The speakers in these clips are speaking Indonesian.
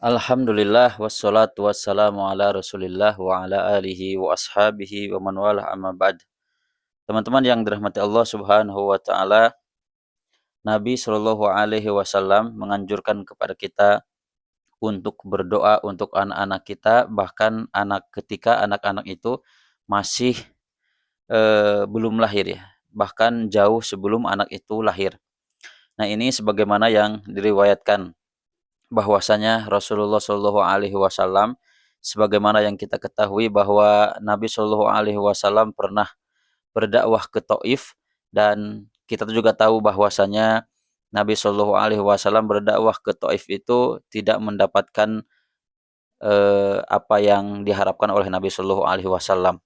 Alhamdulillah wassalatu wassalamu ala Rasulillah wa ala alihi wa ashabihi wa man walah amma ba'd. Teman-teman yang dirahmati Allah Subhanahu wa taala, Nabi Shallallahu alaihi wasallam menganjurkan kepada kita untuk berdoa untuk anak-anak kita, bahkan ketika anak-anak itu masih belum lahir ya, bahkan jauh sebelum anak itu lahir. Nah, ini sebagaimana yang diriwayatkan bahwasanya Rasulullah Shallallahu Alaihi Wasallam, sebagaimana yang kita ketahui bahwa Nabi Shallallahu Alaihi Wasallam pernah berdakwah ke Taif, dan kita juga tahu bahwasanya Nabi Shallallahu Alaihi Wasallam berdakwah ke Taif itu tidak mendapatkan apa yang diharapkan oleh Nabi Shallallahu Alaihi Wasallam.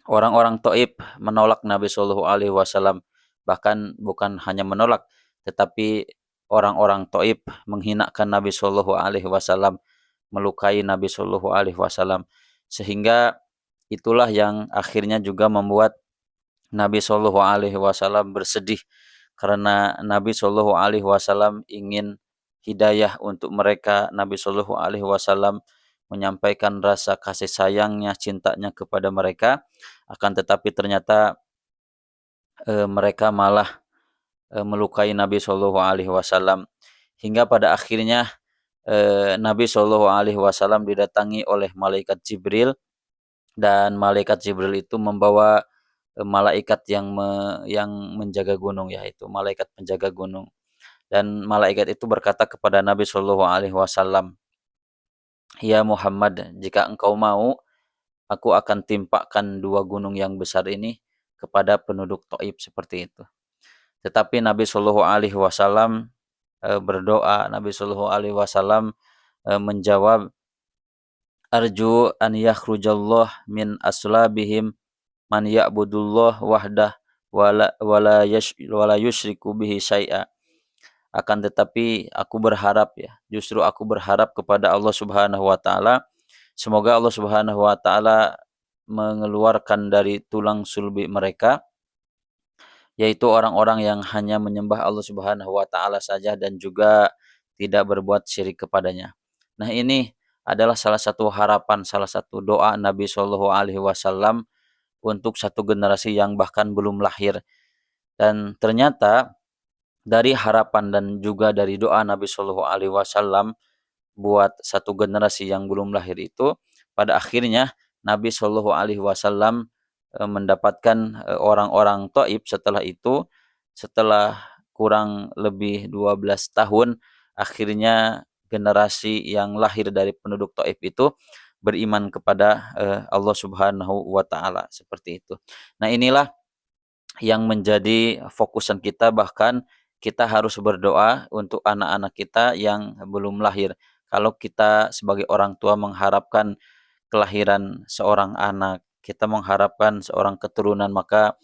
Orang-orang Taif menolak Nabi Shallallahu Alaihi Wasallam, bahkan bukan hanya menolak, tetapi orang-orang Taif menghinakan Nabi Shallallahu Alaihi Wasallam, melukai Nabi Shallallahu Alaihi Wasallam, sehingga itulah yang akhirnya juga membuat Nabi Shallallahu Alaihi Wasallam bersedih, karena Nabi Shallallahu Alaihi Wasallam ingin hidayah untuk mereka. Nabi Shallallahu Alaihi Wasallam menyampaikan rasa kasih sayangnya, cintanya kepada mereka, akan tetapi ternyata mereka malah melukai Nabi Shallallahu Alaihi Wasallam, hingga pada akhirnya Nabi Shallallahu Alaihi Wasallam didatangi oleh malaikat Jibril, dan malaikat Jibril itu membawa malaikat yang menjaga gunung, yaitu malaikat penjaga gunung, dan malaikat itu berkata kepada Nabi Shallallahu Alaihi Wasallam, "Ya Muhammad, jika engkau mau, aku akan timpakan dua gunung yang besar ini kepada penduduk Taif," seperti itu. Tetapi Nabi Shallallahu Alaihi Wasallam berdoa. Nabi Shallallahu Alaihi Wasallam menjawab, "Arju an yakhrujallah min aslabihim man ya'budullah wahdah wala yusyriku bihi syai'a." Akan tetapi aku berharap ya, justru aku berharap kepada Allah Subhanahu wa taala, semoga Allah Subhanahu wa taala mengeluarkan dari tulang sulbi mereka, yaitu orang-orang yang hanya menyembah Allah Subhanahu wa taala saja dan juga tidak berbuat syirik kepadanya. Nah, ini adalah salah satu harapan, salah satu doa Nabi Shallallahu alaihi wasallam untuk satu generasi yang bahkan belum lahir. Dan ternyata dari harapan dan juga dari doa Nabi Shallallahu alaihi wasallam buat satu generasi yang belum lahir itu, pada akhirnya Nabi Shallallahu alaihi wasallam mendapatkan orang-orang Taif setelah itu, setelah kurang lebih 12 tahun, akhirnya generasi yang lahir dari penduduk Taif itu beriman kepada Allah Subhanahu wa taala, seperti itu. Nah, inilah yang menjadi fokusan kita, bahkan kita harus berdoa untuk anak-anak kita yang belum lahir. Kalau kita sebagai orang tua mengharapkan kelahiran seorang anak, kita mengharapkan seorang keturunan, maka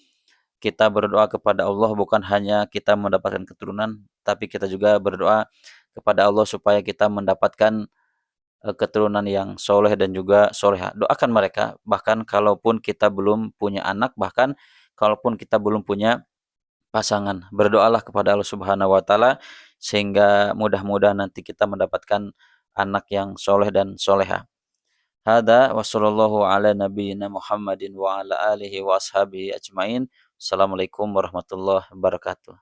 kita berdoa kepada Allah bukan hanya kita mendapatkan keturunan, tapi kita juga berdoa kepada Allah supaya kita mendapatkan keturunan yang soleh dan juga soleha. Doakan mereka, bahkan kalaupun kita belum punya anak, bahkan kalaupun kita belum punya pasangan, berdoalah kepada Allah Subhanahu wa taala sehingga mudah-mudahan nanti kita mendapatkan anak yang soleh dan soleha. Hada wa sallallahu ala nabiyyina Muhammadin wa ala alihi wa ashabihi ajmain. Assalamualaikum warahmatullahi wabarakatuh.